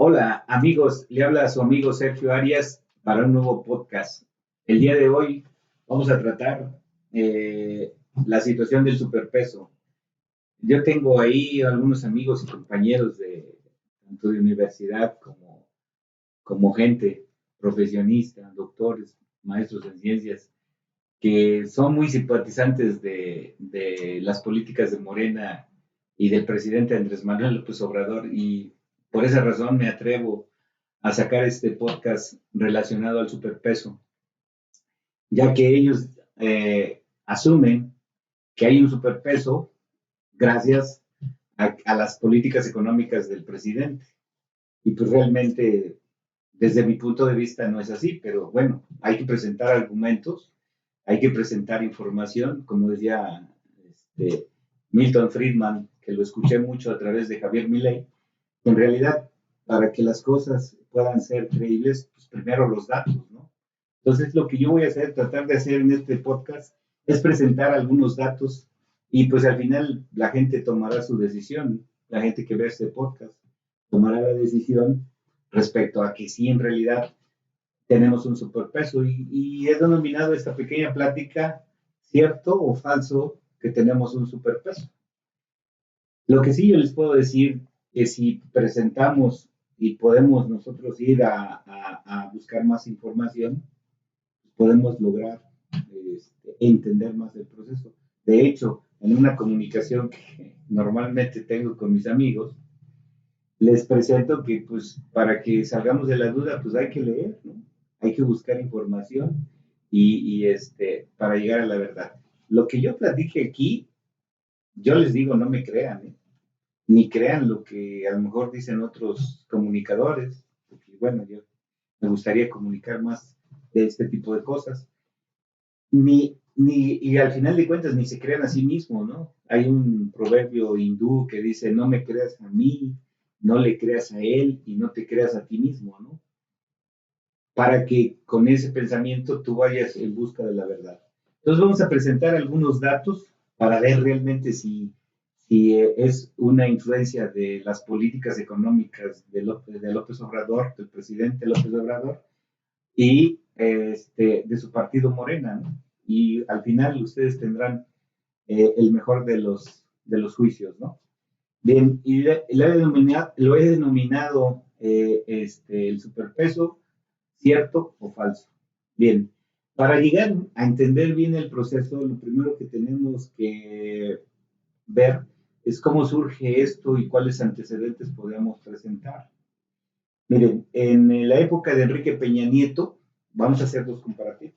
Hola amigos, le habla a su amigo Sergio Arias para un nuevo podcast. El día de hoy vamos a tratar la situación del superpeso. Yo tengo ahí algunos amigos y compañeros de tanto de universidad como gente profesionista, doctores, maestros en ciencias, que son muy simpatizantes de las políticas de Morena y del presidente Andrés Manuel López Obrador, y por esa razón me atrevo a sacar este podcast relacionado al superpeso, ya que ellos asumen que hay un superpeso gracias a las políticas económicas del presidente. Y pues realmente, desde mi punto de vista, no es así, pero bueno, hay que presentar argumentos, hay que presentar información, como decía Milton Friedman, que lo escuché mucho a través de Javier Milei. En realidad, para que las cosas puedan ser creíbles, pues primero los datos, ¿no? Entonces, lo que yo voy a hacer, tratar de hacer en este podcast, es presentar algunos datos y pues al final la gente tomará su decisión, la gente que ve este podcast tomará la decisión respecto a que sí en realidad tenemos un superpeso y he denominado esta pequeña plática cierto o falso que tenemos un superpeso. Lo que sí yo les puedo decir es si presentamos y podemos nosotros ir a buscar más información, podemos lograr entender más el proceso. De hecho, en una comunicación que normalmente tengo con mis amigos, les presento que pues para que salgamos de la duda, pues hay que leer, ¿no? Hay que buscar información para llegar a la verdad. Lo que yo platique aquí, yo les digo, no me crean, ¿eh? Ni crean lo que a lo mejor dicen otros comunicadores, porque bueno, yo me gustaría comunicar más de este tipo de cosas. Y al final de cuentas ni se crean a sí mismos, ¿no? Hay un proverbio hindú que dice, no me creas a mí, no le creas a él y no te creas a ti mismo, ¿no? Para que con ese pensamiento tú vayas en busca de la verdad. Entonces vamos a presentar algunos datos para ver realmente si es una influencia de las políticas económicas de López Obrador, del presidente López Obrador, y de su partido Morena, ¿no? Y al final ustedes tendrán el mejor de los juicios, ¿no? Bien, y lo he denominado el superpeso, cierto o falso. Bien, para llegar a entender bien el proceso, lo primero que tenemos que ver es cómo surge esto y cuáles antecedentes podemos presentar. Miren, en la época de Enrique Peña Nieto, vamos a hacer dos comparativos.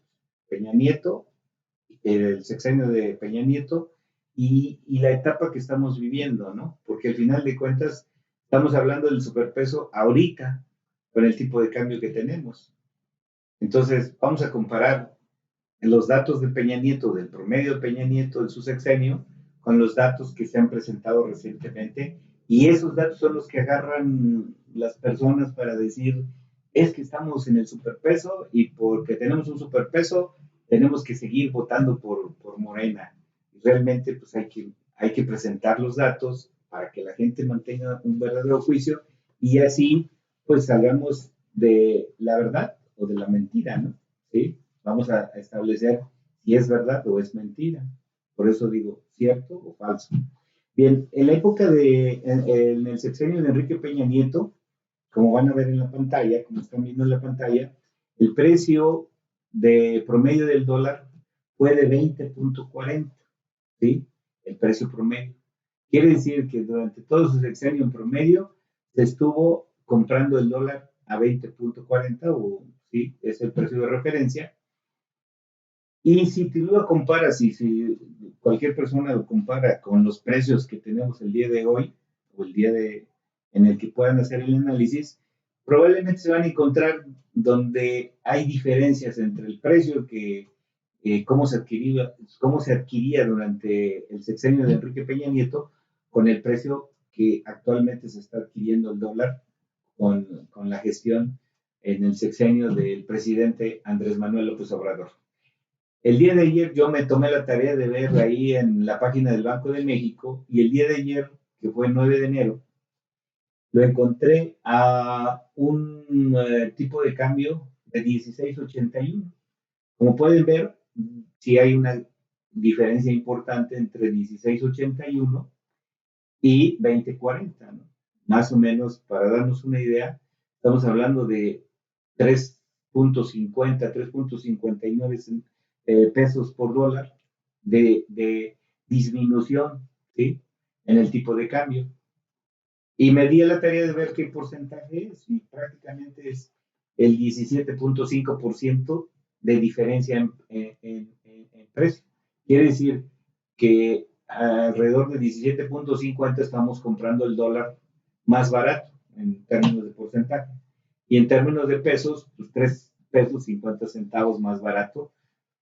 Peña Nieto, el sexenio de Peña Nieto y la etapa que estamos viviendo, ¿no? Porque al final de cuentas estamos hablando del superpeso ahorita con el tipo de cambio que tenemos. Entonces, vamos a comparar los datos de Peña Nieto, del promedio de Peña Nieto en su sexenio, con los datos que se han presentado recientemente. Y esos datos son los que agarran las personas para decir, es que estamos en el superpeso y porque tenemos un superpeso, tenemos que seguir votando por Morena. Y realmente, pues hay que presentar los datos para que la gente mantenga un verdadero juicio y así, pues salgamos de la verdad o de la mentira, ¿no? ¿Sí? Vamos a establecer si es verdad o es mentira. Por eso digo, cierto o falso. Bien, en la época en el sexenio de Enrique Peña Nieto, como van a ver en la pantalla, como están viendo en la pantalla, el precio de promedio del dólar fue de 20.40, ¿sí? El precio promedio. Quiere decir que durante todo su sexenio en promedio se estuvo comprando el dólar a 20.40 o sí, es el precio de referencia. Y si tú lo comparas, y si cualquier persona lo compara con los precios que tenemos el día de hoy, o el día en el que puedan hacer el análisis, probablemente se van a encontrar donde hay diferencias entre el precio cómo se adquiría durante el sexenio de Enrique Peña Nieto con el precio que actualmente se está adquiriendo el dólar con la gestión en el sexenio del presidente Andrés Manuel López Obrador. El día de ayer yo me tomé la tarea de ver ahí en la página del Banco de México y el día de ayer, que fue el 9 de enero, lo encontré a un tipo de cambio de 16.81. Como pueden ver, sí hay una diferencia importante entre 16.81 y 20.40, ¿no? Más o menos, para darnos una idea, estamos hablando de 3.50, 3.59 pesos por dólar de disminución, ¿sí? En el tipo de cambio. Y me di a la tarea de ver qué porcentaje es, y prácticamente es el 17.5% de diferencia en precio. Quiere decir que alrededor de 17.50 estamos comprando el dólar más barato en términos de porcentaje. Y en términos de pesos, pues 3 pesos 50 centavos más barato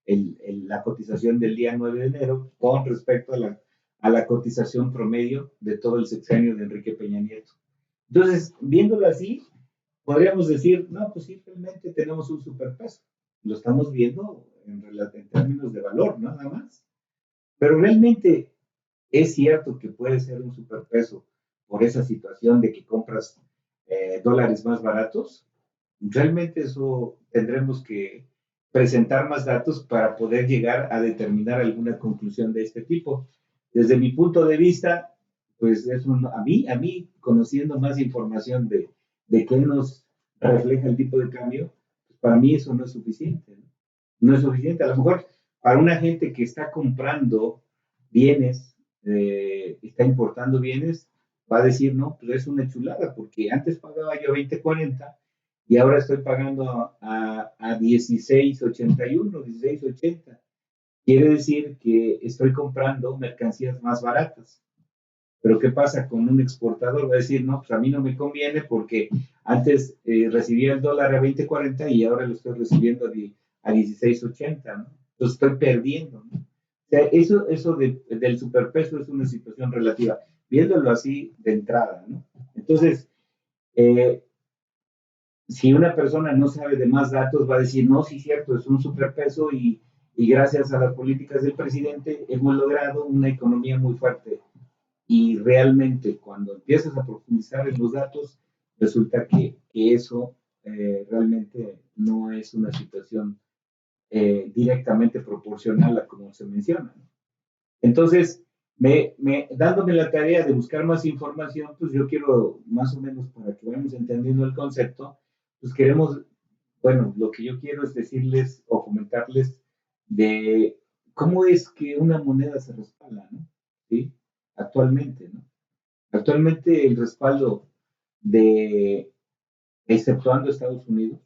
la cotización del día 9 de enero con respecto a la cotización promedio de todo el sexenio de Enrique Peña Nieto. Entonces, viéndolo así, podríamos decir, no, pues sí, realmente tenemos un superpeso. Lo estamos viendo en términos de valor, nada más. Pero realmente es cierto que puede ser un superpeso por esa situación de que compras dólares más baratos. Realmente eso tendremos que presentar más datos para poder llegar a determinar alguna conclusión de este tipo. Desde mi punto de vista, pues a mí, conociendo más información de qué nos refleja el tipo de cambio, pues para mí eso no es suficiente, ¿no? No es suficiente. A lo mejor para una gente que está comprando bienes, está importando bienes, va a decir, no, pues es una chulada, porque antes pagaba yo 20.40 y ahora estoy pagando a 16.81, 16.80. Quiere decir que estoy comprando mercancías más baratas. Pero ¿qué pasa con un exportador? Va a decir, no, pues a mí no me conviene porque antes recibía el dólar a 20.40 y ahora lo estoy recibiendo a 16.80, ¿no? Entonces estoy perdiendo, ¿no? O sea, eso del superpeso es una situación relativa, viéndolo así de entrada, ¿no? Entonces, eh, si una persona no sabe de más datos, va a decir, no, sí, cierto, es un superpeso y gracias a las políticas del presidente hemos logrado una economía muy fuerte. Y realmente cuando empiezas a profundizar en los datos, resulta que eso realmente no es una situación directamente proporcional a como se menciona, ¿no? Entonces, dándome la tarea de buscar más información, pues yo quiero más o menos para que vayamos entendiendo el concepto, pues queremos, bueno, lo que yo quiero es decirles o comentarles de cómo es que una moneda se respalda, ¿no? ¿Sí? Actualmente, ¿no? Actualmente el respaldo de, exceptuando Estados Unidos,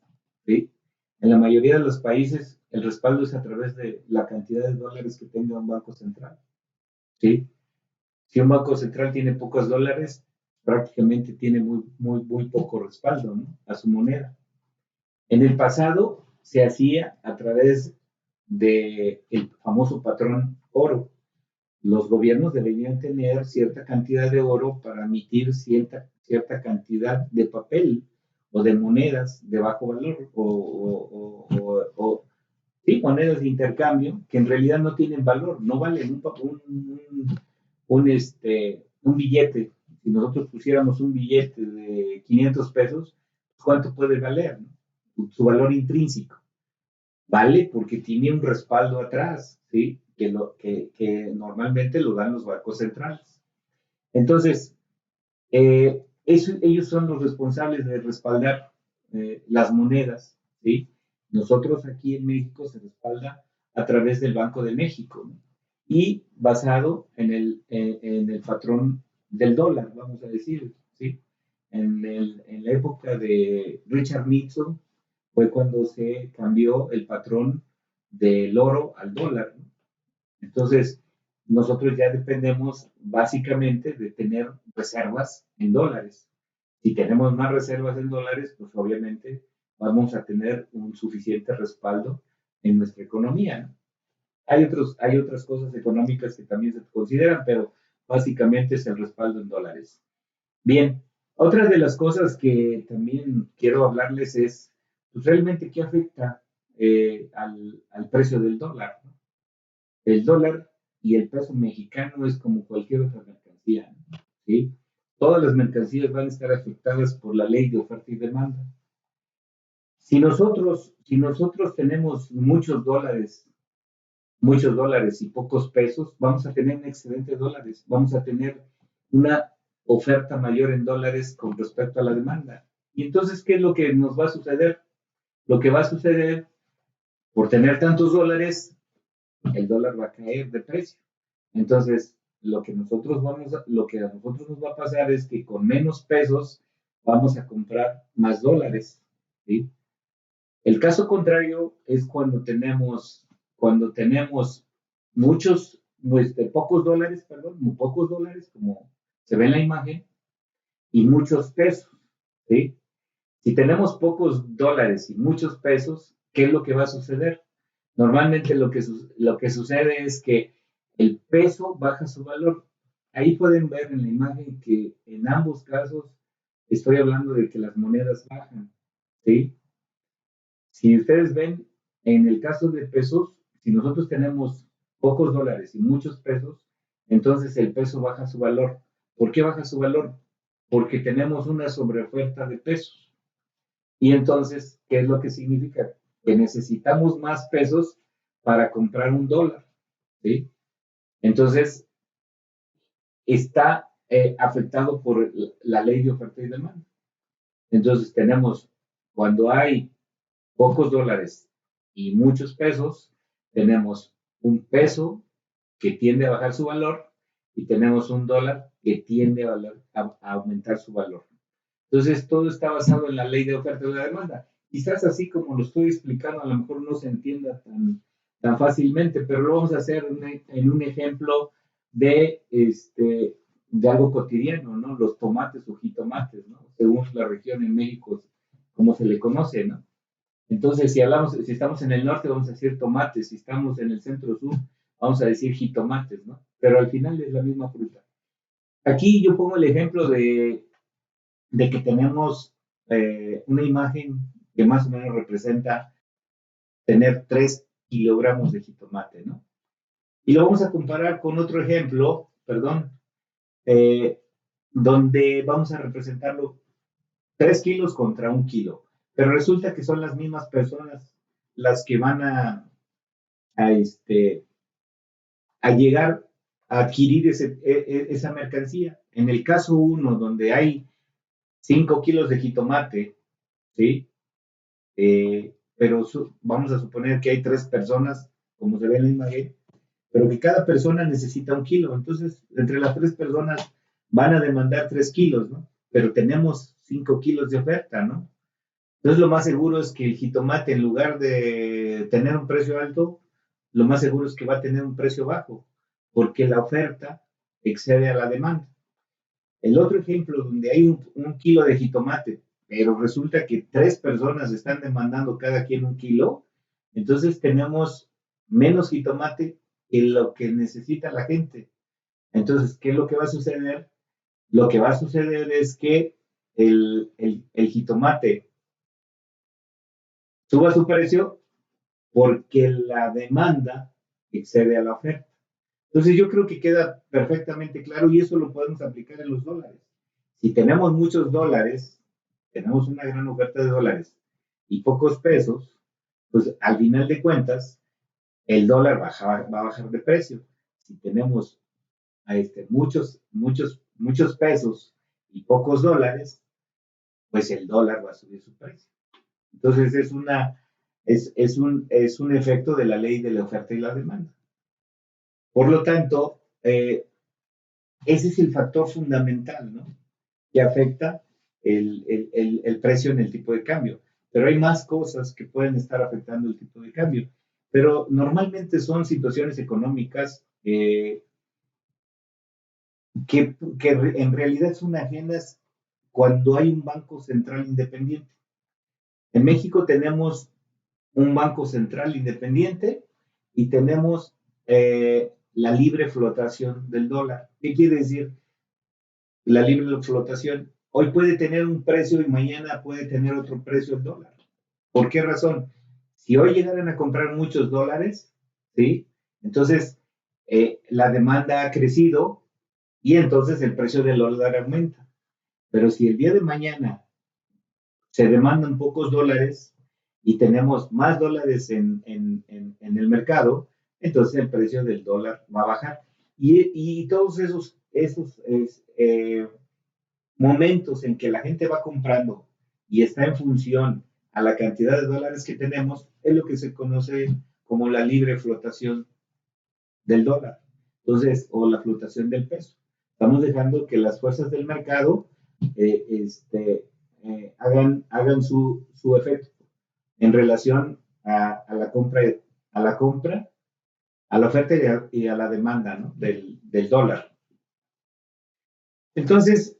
¿sí? En la mayoría de los países el respaldo es a través de la cantidad de dólares que tenga un banco central, ¿sí? Si un banco central tiene pocos dólares, prácticamente tiene muy poco respaldo, ¿no? A su moneda. En el pasado se hacía a través del famoso patrón oro. Los gobiernos deberían tener cierta cantidad de oro para emitir cierta cantidad de papel o de monedas de bajo valor o sí, monedas de intercambio que en realidad no tienen valor, no valen un billete. Si nosotros pusiéramos un billete de 500 pesos, ¿cuánto puede valer? ¿No? Su valor intrínseco. Vale porque tiene un respaldo atrás, ¿sí? Que normalmente lo dan los bancos centrales. Entonces, ellos son los responsables de respaldar las monedas, ¿sí? Nosotros aquí en México se respalda a través del Banco de México, ¿no? Y basado en el patrón del dólar, vamos a decir, ¿sí? En la época de Richard Nixon fue cuando se cambió el patrón del oro al dólar, ¿no? Entonces, nosotros ya dependemos básicamente de tener reservas en dólares. Si tenemos más reservas en dólares, pues obviamente vamos a tener un suficiente respaldo en nuestra economía, ¿no? Hay otras cosas económicas que también se consideran, pero básicamente es el respaldo en dólares. Bien, otra de las cosas que también quiero hablarles es, pues realmente qué afecta al precio del dólar, ¿no? El dólar y el peso mexicano es como cualquier otra mercancía, ¿no? ¿Sí? todas las mercancías van a estar afectadas por la ley de oferta y demanda. Si nosotros tenemos muchos dólares y pocos pesos, vamos a tener un excedente de dólares, vamos a tener una oferta mayor en dólares con respecto a la demanda. Y entonces, ¿qué es lo que nos va a suceder? Lo que va a suceder, por tener tantos dólares, el dólar va a caer de precio. Entonces, lo que a nosotros nos va a pasar es que con menos pesos vamos a comprar más dólares, ¿sí? El caso contrario es cuando tenemos pocos dólares, perdón, muy pocos dólares, como se ve en la imagen, y muchos pesos, ¿sí? Si tenemos pocos dólares y muchos pesos, ¿qué es lo que va a suceder? Normalmente lo que sucede es que el peso baja su valor. Ahí pueden ver en la imagen que en ambos casos estoy hablando de que las monedas bajan, ¿sí? Si ustedes ven, en el caso de pesos, si nosotros tenemos pocos dólares y muchos pesos, entonces el peso baja su valor. ¿Por qué baja su valor? Porque tenemos una sobreoferta de pesos. Y entonces, ¿qué es lo que significa? Que necesitamos más pesos para comprar un dólar, ¿sí? Entonces, está afectado por la ley de oferta y demanda. Entonces, cuando hay pocos dólares y muchos pesos, tenemos un peso que tiende a bajar su valor y tenemos un dólar que tiende a aumentar su valor. Entonces, todo está basado en la ley de oferta y la demanda. Quizás así como lo estoy explicando, a lo mejor no se entienda tan fácilmente, pero lo vamos a hacer en un ejemplo de algo cotidiano, ¿no? Los tomates o jitomates, ¿no? Según la región en México, como se le conoce, ¿no? Entonces, si estamos en el norte, vamos a decir tomates, si estamos en el centro-sur, vamos a decir jitomates, ¿no? Pero al final es la misma fruta. Aquí yo pongo el ejemplo de que tenemos una imagen que más o menos representa tener 3 kilogramos de jitomate, ¿no? Y lo vamos a comparar con otro ejemplo, perdón, eh, donde vamos a representarlo 3 kilos contra 1 kilo. Pero resulta que son las mismas personas las que van a, este, a llegar a adquirir esa mercancía. En el caso uno, donde hay 5 kilos de jitomate, ¿sí? Pero vamos a suponer que hay 3 personas, como se ve en la imagen, pero que cada persona necesita 1 kilo. Entonces, entre las 3 personas van a demandar 3 kilos, ¿no? Pero tenemos 5 kilos de oferta, ¿no? Entonces, lo más seguro es que el jitomate, en lugar de tener un precio alto, lo más seguro es que va a tener un precio bajo, porque la oferta excede a la demanda. El otro ejemplo, donde hay 1 kilo de jitomate, pero resulta que 3 personas están demandando cada quien 1 kilo, entonces tenemos menos jitomate que lo que necesita la gente. Entonces, ¿qué es lo que va a suceder? Lo que va a suceder es que el jitomate suba su precio porque la demanda excede a la oferta. Entonces yo creo que queda perfectamente claro y eso lo podemos aplicar en los dólares. Si tenemos muchos dólares, tenemos una gran oferta de dólares y pocos pesos, pues al final de cuentas el dólar va a bajar de precio. Si tenemos muchos pesos y pocos dólares, pues el dólar va a subir su precio. Entonces es un efecto de la ley de la oferta y la demanda. Por lo tanto, ese es el factor fundamental, ¿no? Que afecta el precio en el tipo de cambio. Pero hay más cosas que pueden estar afectando el tipo de cambio. Pero normalmente son situaciones económicas que en realidad son ajenas cuando hay un banco central independiente. En México tenemos un banco central independiente y tenemos la libre flotación del dólar. ¿Qué quiere decir la libre flotación? Hoy puede tener un precio y mañana puede tener otro precio el dólar. ¿Por qué razón? Si hoy llegaran a comprar muchos dólares, ¿sí? Entonces la demanda ha crecido y entonces el precio del dólar aumenta. Pero si el día de mañana se demandan pocos dólares y tenemos más dólares en el mercado, entonces el precio del dólar va a bajar. Y todos esos momentos en que la gente va comprando y está en función a la cantidad de dólares que tenemos, es lo que se conoce como la libre flotación del dólar. Entonces, o la flotación del peso. Estamos dejando que las fuerzas del mercado eh, este, hagan su efecto en relación a la compra, a la compra, a la oferta y a la demanda, ¿no? del dólar. Entonces,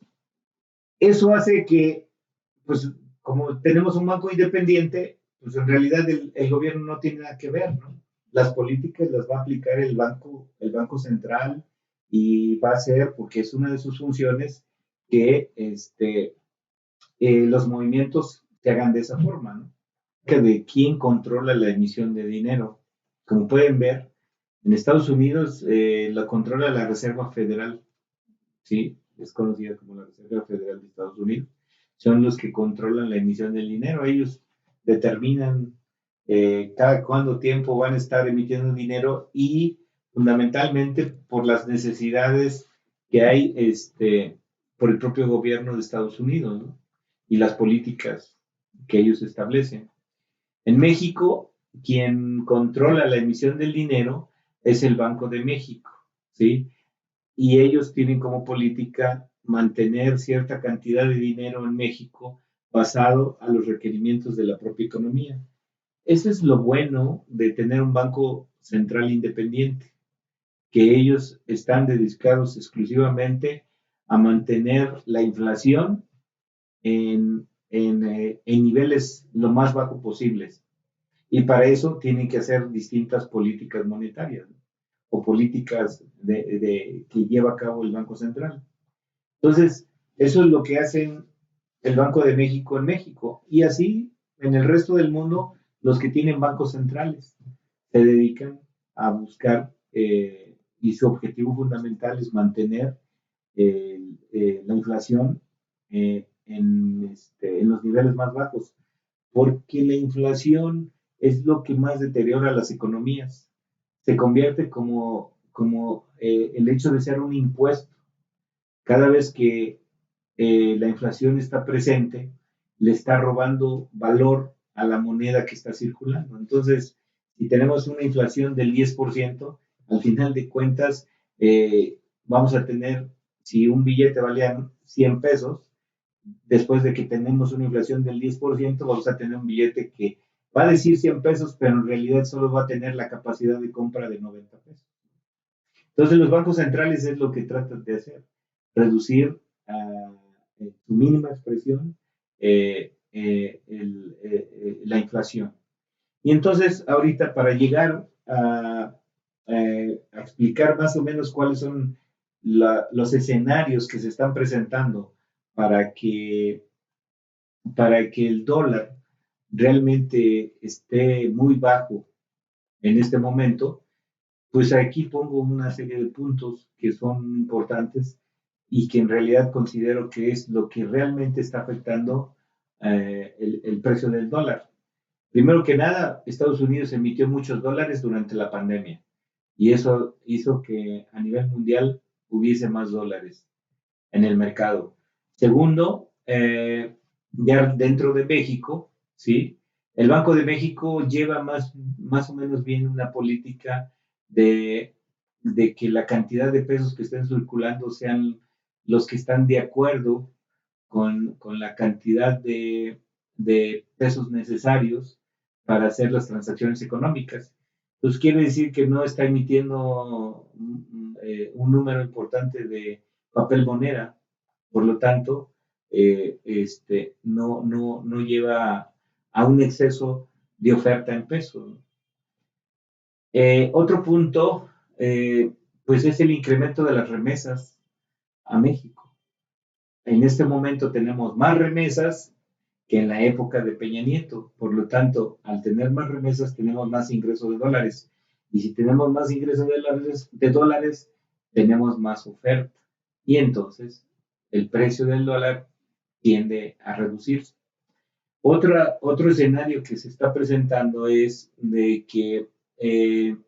eso hace que, pues, como tenemos un banco independiente, pues en realidad el gobierno no tiene nada que ver, ¿no? Las políticas las va a aplicar el banco central y va a ser, porque es una de sus funciones, que los movimientos se hagan de esa forma, ¿no? Que de quién controla la emisión de dinero. Como pueden ver, en Estados Unidos la controla la Reserva Federal, ¿sí? Es conocida como la Reserva Federal de Estados Unidos. Son los que controlan la emisión del dinero. Ellos determinan cada cuánto tiempo van a estar emitiendo dinero y fundamentalmente por las necesidades que hay por el propio gobierno de Estados Unidos, ¿no? Y las políticas que ellos establecen. En México, quien controla la emisión del dinero es el Banco de México, ¿sí? Y ellos tienen como política mantener cierta cantidad de dinero en México basado a los requerimientos de la propia economía. Eso es lo bueno de tener un banco central independiente, que ellos están dedicados exclusivamente a mantener la inflación en niveles lo más bajo posibles. Y para eso tienen que hacer distintas políticas monetarias, ¿no? O políticas que lleva a cabo el Banco Central. Entonces, eso es lo que hacen el Banco de México en México. Y así, en el resto del mundo, los que tienen bancos centrales se dedican a buscar, y su objetivo fundamental es mantener la inflación en los niveles más bajos, porque la inflación es lo que más deteriora las economías. Se convierte como el hecho de ser un impuesto. Cada vez que la inflación está presente, le está robando valor a la moneda que está circulando. Entonces, si tenemos una inflación del 10%, al final de cuentas, vamos a tener, si un billete valía 100 pesos, después de que tenemos una inflación del 10%, vamos a tener un billete que va a decir 100 pesos, pero en realidad solo va a tener la capacidad de compra de 90 pesos. Entonces, los bancos centrales es lo que tratan de hacer, reducir su mínima expresión la inflación. Y entonces, ahorita, para llegar a explicar más o menos cuáles son los escenarios que se están presentando para que, para que el dólar realmente esté muy bajo en este momento, pues aquí pongo una serie de puntos que son importantes y que en realidad considero que es lo que realmente está afectando el precio del dólar. Primero que nada, Estados Unidos emitió muchos dólares durante la pandemia y eso hizo que a nivel mundial hubiese más dólares en el mercado. Segundo, ya dentro de México, ¿sí? El Banco de México lleva más o menos bien una política de, de que la cantidad de pesos que estén circulando sean los que están de acuerdo con la cantidad de pesos necesarios para hacer las transacciones económicas. Entonces quiere decir que no está emitiendo un número importante de papel moneda, por lo tanto, no lleva a un exceso de oferta en pesos, ¿no? Otro punto, pues es el incremento de las remesas a México. En este momento tenemos más remesas que en la época de Peña Nieto. Por lo tanto, al tener más remesas, tenemos más ingresos de dólares. Y si tenemos más ingresos de dólares, tenemos más oferta. Y entonces, el precio del dólar tiende a reducirse. Otro escenario que se está presentando es de que el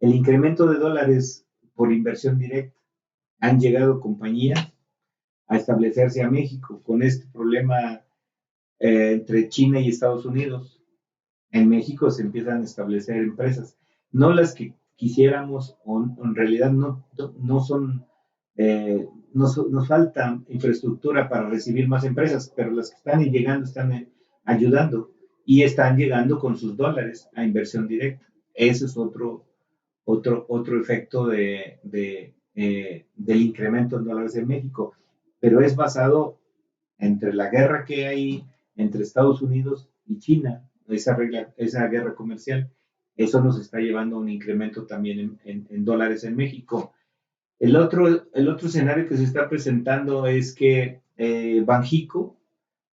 incremento de dólares por inversión directa. Han llegado compañías a establecerse a México con este problema entre China y Estados Unidos. En México se empiezan a establecer empresas, no las que quisiéramos, o en realidad no son, nos falta infraestructura para recibir más empresas, pero las que están llegando están ayudando y están llegando con sus dólares a inversión directa. Ese es otro efecto del incremento en dólares en México, pero es basado entre la guerra que hay entre Estados Unidos y China, esa guerra comercial. Eso nos está llevando a un incremento también en dólares en México. El otro escenario que se está presentando es que Banjico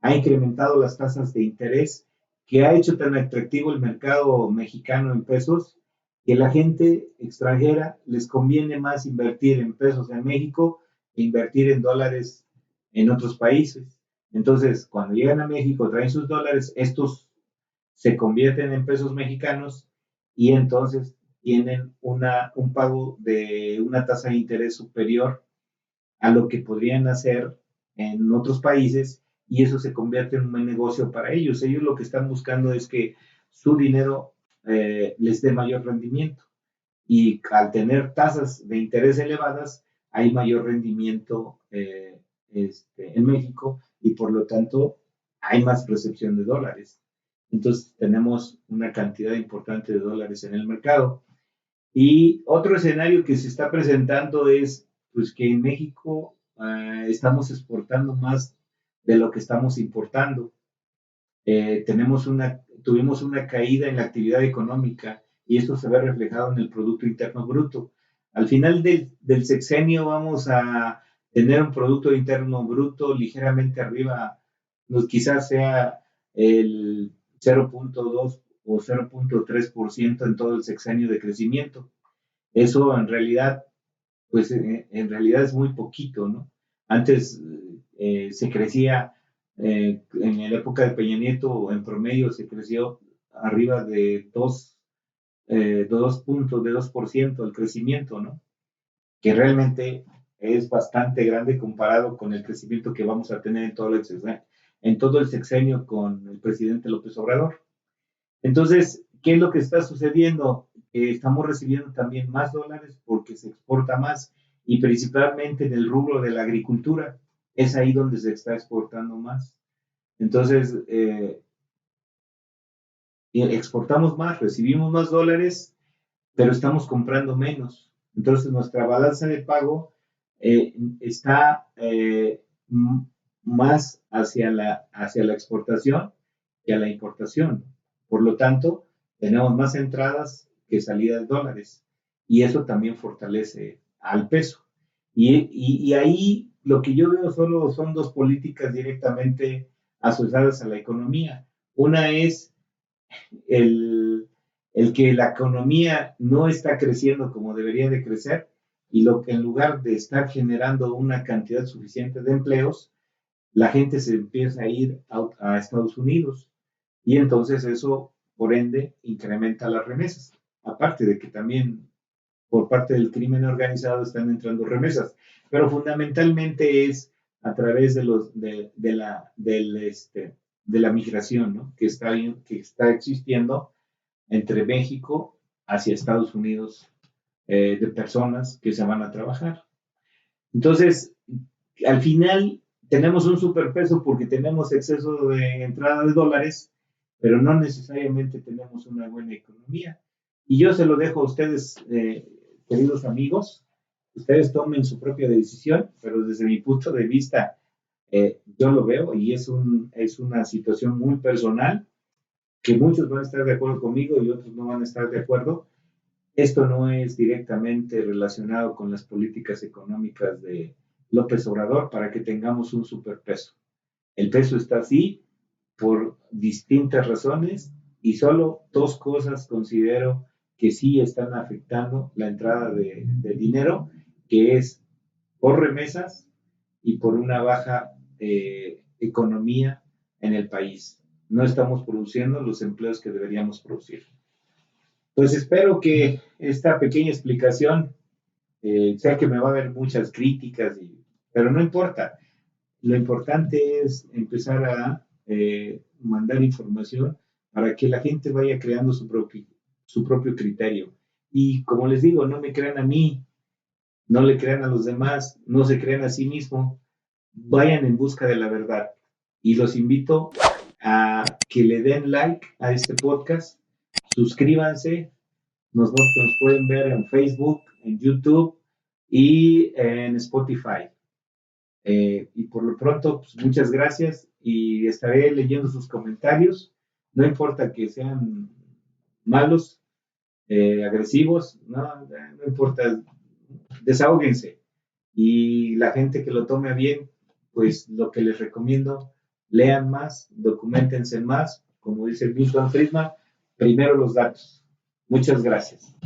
ha incrementado las tasas de interés, que ha hecho tan atractivo el mercado mexicano en pesos, que la gente extranjera les conviene más invertir en pesos en México que invertir en dólares en otros países. Entonces, cuando llegan a México, traen sus dólares, estos se convierten en pesos mexicanos y entonces tienen un pago de una tasa de interés superior a lo que podrían hacer en otros países y eso se convierte en un buen negocio para ellos. Ellos lo que están buscando es que su dinero les dé mayor rendimiento y al tener tasas de interés elevadas hay mayor rendimiento en México y por lo tanto hay más recepción de dólares. Entonces tenemos una cantidad importante de dólares en el mercado. Y otro escenario que se está presentando es pues, que en México estamos exportando más de lo que estamos importando. Tuvimos una caída en la actividad económica y esto se ve reflejado en el Producto Interno Bruto. Al final del sexenio vamos a tener un Producto Interno Bruto ligeramente arriba, quizás sea el 0.2 o 0.3% en todo el sexenio de crecimiento. Eso en realidad, pues en realidad es muy poquito, ¿no? Antes se crecía, en la época de Peña Nieto, en promedio se creció arriba de 2 puntos, de 2% el crecimiento, ¿no? Que realmente es bastante grande comparado con el crecimiento que vamos a tener en todo el sexenio con el presidente López Obrador. Entonces, ¿qué es lo que está sucediendo? Estamos recibiendo también más dólares porque se exporta más y principalmente en el rubro de la agricultura. Es ahí donde se está exportando más. Entonces, exportamos más, recibimos más dólares, pero estamos comprando menos. Entonces, nuestra balanza de pago está más hacia la exportación que a la importación. Por lo tanto, tenemos más entradas que salidas de dólares y eso también fortalece al peso. Y ahí lo que yo veo solo son dos políticas directamente asociadas a la economía. Una es el que la economía no está creciendo como debería de crecer y lo que en lugar de estar generando una cantidad suficiente de empleos, la gente se empieza a ir a Estados Unidos y entonces eso, por ende, incrementa las remesas. Aparte de que también por parte del crimen organizado están entrando remesas, pero fundamentalmente es a través de la migración, ¿no? que está existiendo entre México hacia Estados Unidos, de personas que se van a trabajar. Entonces, al final tenemos un superpeso porque tenemos exceso de entrada de dólares, pero no necesariamente tenemos una buena economía. Y yo se lo dejo a ustedes, queridos amigos, ustedes tomen su propia decisión, pero desde mi punto de vista, yo lo veo y es una situación muy personal que muchos van a estar de acuerdo conmigo y otros no van a estar de acuerdo. Esto no es directamente relacionado con las políticas económicas de López Obrador para que tengamos un superpeso. El peso está así por distintas razones y solo dos cosas considero que sí están afectando la entrada de dinero, que es por remesas y por una baja economía en el país. No estamos produciendo los empleos que deberíamos producir. Pues espero que esta pequeña explicación, sé que me va a haber muchas críticas, pero no importa. Lo importante es empezar a mandar información para que la gente vaya creando su propio criterio. Y como les digo, no me crean a mí, no le crean a los demás, no se crean a sí mismos, vayan en busca de la verdad. Y los invito a que le den like a este podcast, suscríbanse, nos pueden ver en Facebook, en YouTube y en Spotify. Y por lo pronto, pues muchas gracias y estaré leyendo sus comentarios. No importa que sean malos, agresivos, no importa, desahóguense. Y la gente que lo tome a bien, pues lo que les recomiendo, lean más, documentense más, como dice Milton Friedman, primero los datos. Muchas gracias.